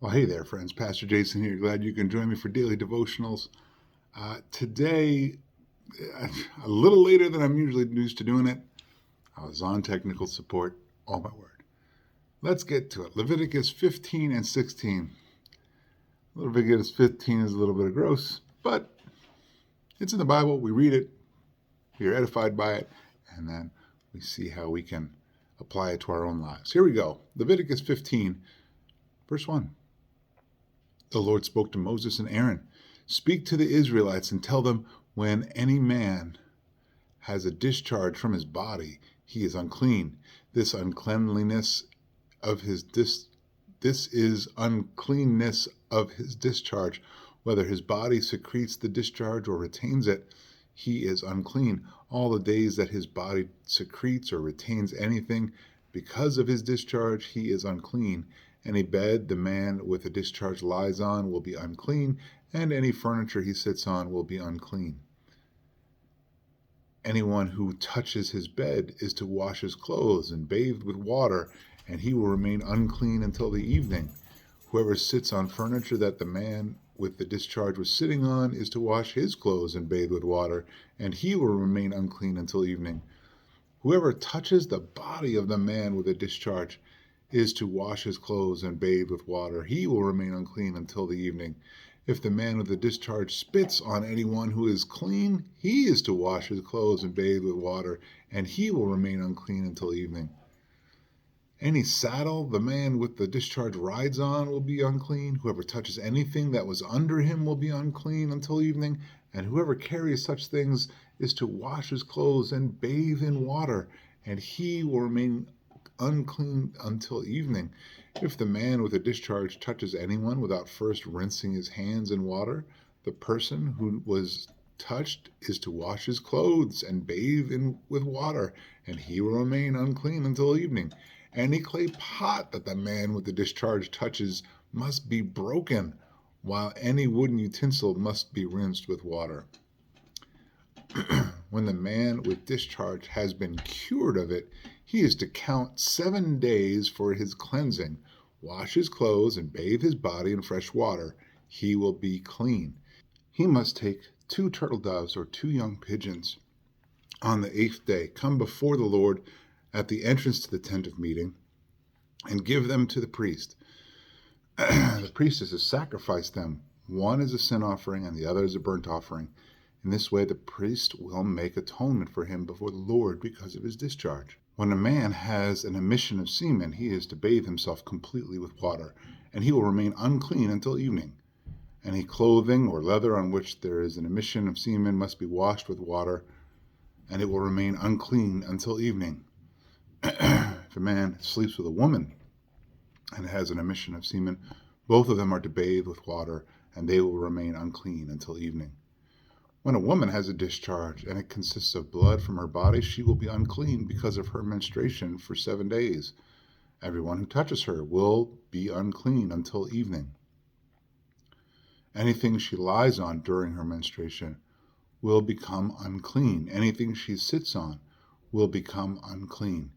Well, hey there, friends. Pastor Jason here. Glad you can join me for daily devotionals. Today, a little later than I'm usually used to doing it, I was on technical support. Oh, my word. Let's get to it. Leviticus 15 and 16. Leviticus 15 is a little bit gross, but it's in the Bible. We read it, we are edified by it, and then we see how we can apply it to our own lives. Here we go. Leviticus 15, verse 1. The Lord spoke to Moses and Aaron. Speak to the Israelites and tell them, when any man has a discharge from his body, he is unclean. This uncleanliness of his this is uncleanness of his discharge. Whether his body secretes the discharge or retains it, he is unclean. All the days that his body secretes or retains anything because of his discharge, he is unclean. Any bed the man with a discharge lies on will be unclean, and any furniture he sits on will be unclean. Anyone who touches his bed is to wash his clothes and bathe with water, and he will remain unclean until the evening. Whoever sits on furniture that the man with the discharge was sitting on is to wash his clothes and bathe with water, and he will remain unclean until evening. Whoever touches the body of the man with a discharge is to wash his clothes and bathe with water. He will remain unclean until the evening. If the man with the discharge spits on anyone who is clean, he is to wash his clothes and bathe with water, and he will remain unclean until evening. Any saddle the man with the discharge rides on will be unclean. Whoever touches anything that was under him will be unclean until evening, and whoever carries such things is to wash his clothes and bathe in water, and he will remain unclean until evening. If the man with a discharge touches anyone without first rinsing his hands in water, the person who was touched is to wash his clothes and bathe with water, and he will remain unclean until evening. Any clay pot that the man with the discharge touches must be broken, while any wooden utensil must be rinsed with water. When the man with discharge has been cured of it, he is to count 7 days for his cleansing, wash his clothes, and bathe his body in fresh water. He will be clean. He must take 2 turtle doves or 2 young pigeons on the 8th day, come before the Lord at the entrance to the tent of meeting, and give them to the priest. The priest is to sacrifice them. One is a sin offering and the other is a burnt offering. In this way, the priest will make atonement for him before the Lord because of his discharge. When a man has an emission of semen, he is to bathe himself completely with water, and he will remain unclean until evening. Any clothing or leather on which there is an emission of semen must be washed with water, and it will remain unclean until evening. If a man sleeps with a woman and has an emission of semen, both of them are to bathe with water, and they will remain unclean until evening. When a woman has a discharge and it consists of blood from her body, she will be unclean because of her menstruation for 7 days. Everyone who touches her will be unclean until evening. Anything she lies on during her menstruation will become unclean. Anything she sits on will become unclean.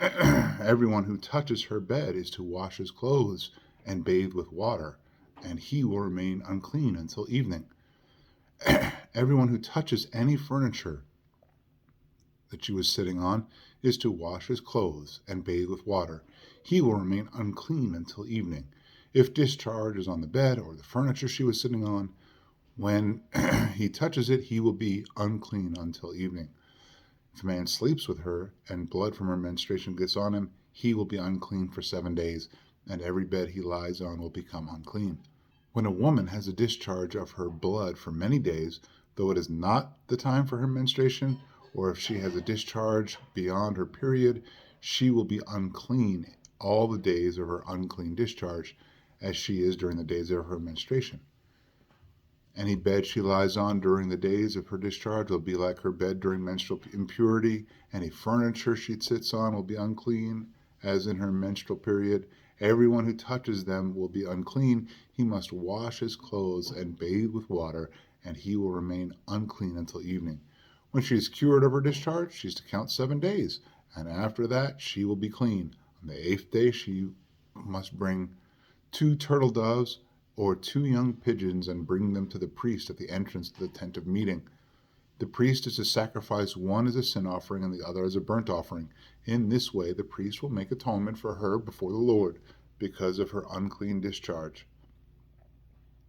Everyone who touches her bed is to wash his clothes and bathe with water, and he will remain unclean until evening. Everyone who touches any furniture that she was sitting on is to wash his clothes and bathe with water. He will remain unclean until evening. If discharge is on the bed or the furniture she was sitting on, when he touches it, he will be unclean until evening. If a man sleeps with her and blood from her menstruation gets on him, he will be unclean for 7 days, and every bed he lies on will become unclean. When a woman has a discharge of her blood for many days, though it is not the time for her menstruation, or if she has a discharge beyond her period, she will be unclean all the days of her unclean discharge, as she is during the days of her menstruation. Any bed she lies on during the days of her discharge will be like her bed during menstrual impurity. Any furniture she sits on will be unclean, as in her menstrual period. Everyone who touches them will be unclean. He must wash his clothes and bathe with water, and he will remain unclean until evening. When she is cured of her discharge, she is to count 7 days, and after that she will be clean. On the 8th day she must bring 2 turtle doves or 2 young pigeons and bring them to the priest at the entrance to the tent of meeting. The priest is to sacrifice one as a sin offering and the other as a burnt offering. In this way, the priest will make atonement for her before the Lord because of her unclean discharge.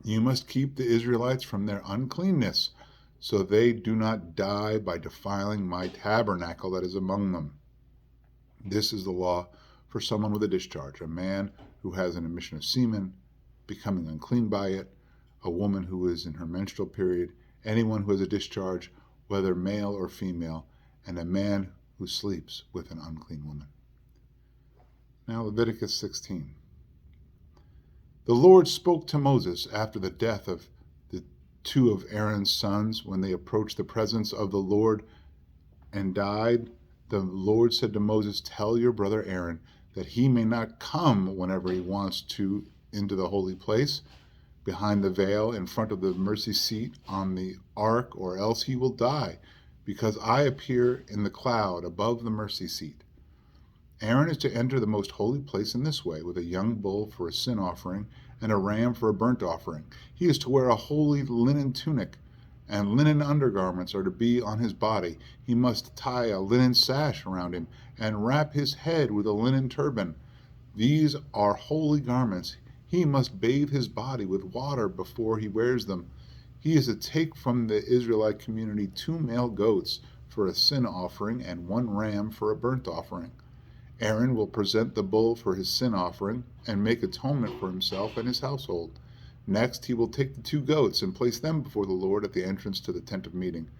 You must keep the Israelites from their uncleanness, so they do not die by defiling my tabernacle that is among them. This is the law for someone with a discharge, a man who has an emission of semen, becoming unclean by it, a woman who is in her menstrual period, anyone who has a discharge, whether male or female, and a man who sleeps with an unclean woman. Now Leviticus 16. The Lord spoke to Moses after the death of the 2 of Aaron's sons when they approached the presence of the Lord and died. The Lord said to Moses, "Tell your brother Aaron that he may not come whenever he wants to into the holy place behind the veil in front of the mercy seat on the ark, or else he will die, because I appear in the cloud above the mercy seat." Aaron is to enter the most holy place in this way, with a young bull for a sin offering and a ram for a burnt offering. He is to wear a holy linen tunic, and linen undergarments are to be on his body. He must tie a linen sash around him and wrap his head with a linen turban. These are holy garments. He must bathe his body with water before he wears them. He is to take from the Israelite community 2 male goats for a sin offering and 1 ram for a burnt offering. Aaron will present the bull for his sin offering and make atonement for himself and his household. Next, he will take the 2 goats and place them before the Lord at the entrance to the tent of meeting.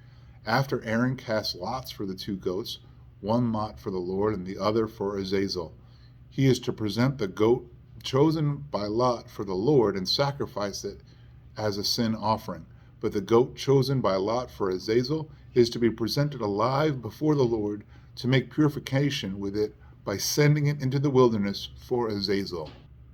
After Aaron casts lots for the 2 goats, 1 lot for the Lord and the other for Azazel, he is to present the goat chosen by lot for the Lord and sacrifice it as a sin offering. But the goat chosen by lot for Azazel is to be presented alive before the Lord to make purification with it by sending it into the wilderness for Azazel.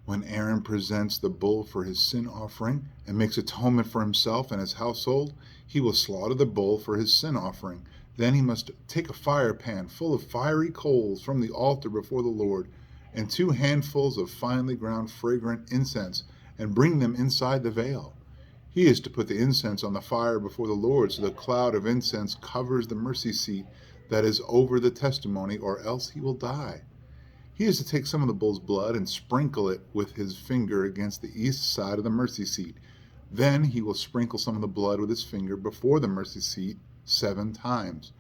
When Aaron presents the bull for his sin offering and makes atonement for himself and his household, he will slaughter the bull for his sin offering. Then he must take a fire pan full of fiery coals from the altar before the Lord, and 2 handfuls of finely ground fragrant incense, and bring them inside the veil. He is to put the incense on the fire before the Lord, so the cloud of incense covers the mercy seat that is over the testimony, or else he will die. He is to take some of the bull's blood and sprinkle it with his finger against the east side of the mercy seat. Then he will sprinkle some of the blood with his finger before the mercy seat 7 times.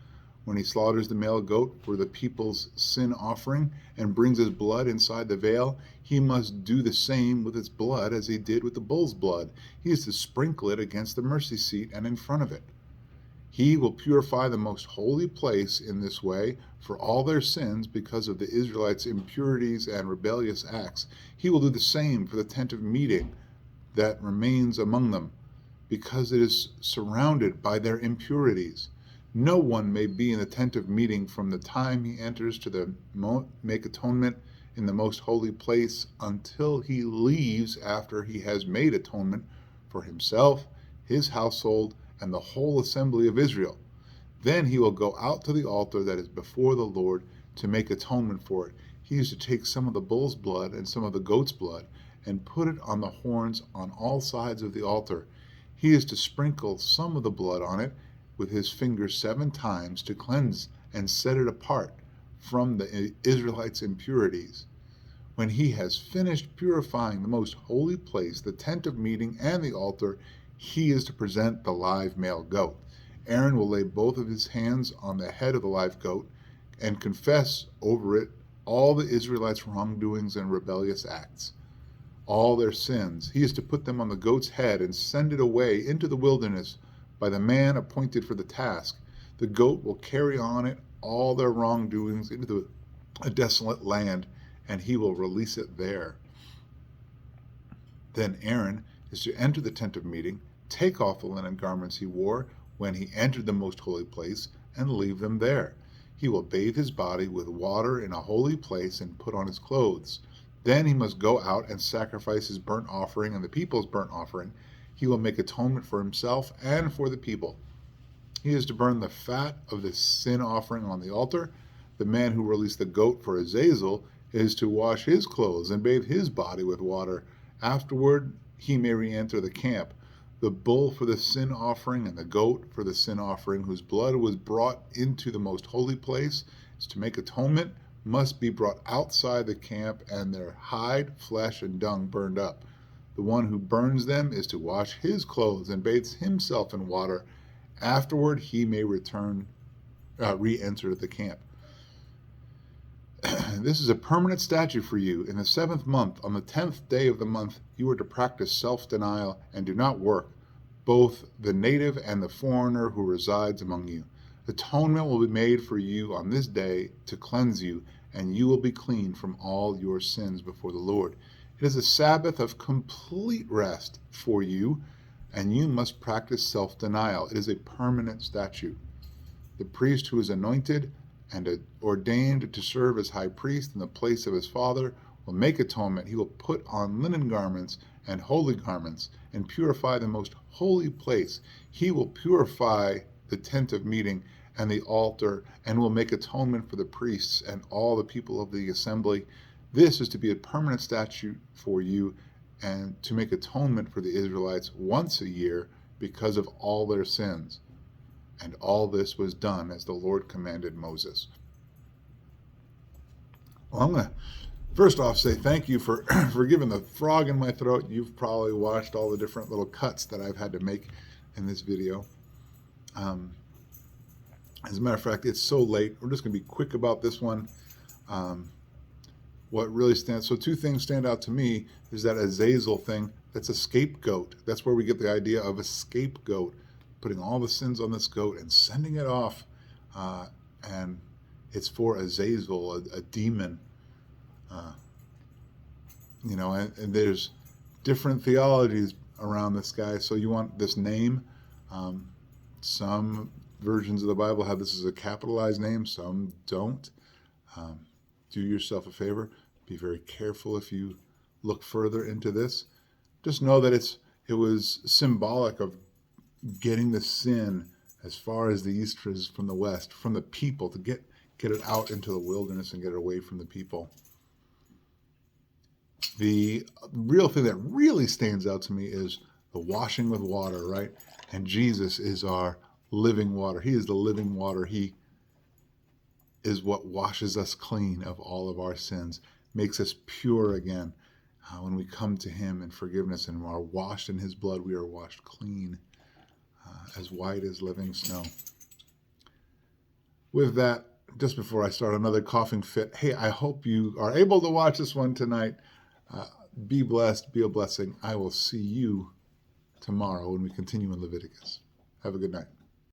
When he slaughters the male goat for the people's sin offering and brings his blood inside the veil, he must do the same with its blood as he did with the bull's blood. He is to sprinkle it against the mercy seat and in front of it. He will purify the most holy place in this way for all their sins because of the Israelites' impurities and rebellious acts. He will do the same for the tent of meeting that remains among them, because it is surrounded by their impurities. No one may be in the tent of meeting from the time he enters to make atonement in the most holy place until he leaves after he has made atonement for himself, his household, and the whole assembly of Israel. Then he will go out to the altar that is before the Lord to make atonement for it. He is to take some of the bull's blood and some of the goat's blood and put it on the horns on all sides of the altar. He is to sprinkle some of the blood on it with his fingers 7 times to cleanse and set it apart from the Israelites' impurities. When he has finished purifying the most holy place, the tent of meeting, and the altar, he is to present the live male goat. Aaron will lay both of his hands on the head of the live goat and confess over it all the Israelites' wrongdoings and rebellious acts, all their sins. He is to put them on the goat's head and send it away into the wilderness by the man appointed for the task. The goat will carry on it all their wrongdoings into a desolate land, and he will release it there. Then Aaron is to enter the tent of meeting, take off the linen garments he wore when he entered the most holy place, and leave them there. He will bathe his body with water in a holy place and put on his clothes. Then he must go out and sacrifice his burnt offering and the people's burnt offering. He will make atonement for himself and for the people. He is to burn the fat of the sin offering on the altar. The man who released the goat for Azazel is to wash his clothes and bathe his body with water Afterward, he may re-enter the camp. The bull for the sin offering and the goat for the sin offering, whose blood was brought into the most holy place, is to make atonement, must be brought outside the camp, and their hide, flesh, and dung burned up. The one who burns them is to wash his clothes and bathes himself in water. Afterward, he may re-enter the camp. This is a permanent statute for you. In the 7th month, on the 10th day of the month, you are to practice self-denial and do not work, both the native and the foreigner who resides among you. Atonement will be made for you on this day to cleanse you, and you will be clean from all your sins before the Lord. It is a Sabbath of complete rest for you, and you must practice self-denial. It is a permanent statute. The priest who is anointed and ordained to serve as high priest in the place of his father will make atonement. He will put on linen garments and holy garments and purify the most holy place. He will purify the tent of meeting and the altar and will make atonement for the priests and all the people of the assembly. This is to be a permanent statute for you and to make atonement for the Israelites once a year because of all their sins. And all this was done as the Lord commanded Moses. Well, I'm going to first off say thank you for forgiving the frog in my throat. You've probably watched all the different little cuts that I've had to make in this video. As a matter of fact, it's so late. We're just going to be quick about this one. So 2 things stand out to me is that Azazel thing. That's a scapegoat. That's where we get the idea of a scapegoat, putting all the sins on this goat and sending it off. And it's for Azazel, a demon. And there's different theologies around this guy. So you want this name. Some versions of the Bible have this as a capitalized name. Some don't. Do yourself a favor. Be very careful if you look further into this. Just know that it was symbolic of getting the sin as far as the east is from the west, from the people, to get it out into the wilderness and get it away from the people. The real thing that really stands out to me is the washing with water, right? And Jesus is our living water. He is the living water. He is what washes us clean of all of our sins, makes us pure again. When we come to him in forgiveness and are washed in his blood, we are washed clean, as white as living snow. With that, just before I start another coughing fit, hey, I hope you are able to watch this one tonight. Be blessed, be a blessing. I will see you tomorrow when we continue in Leviticus. Have a good night.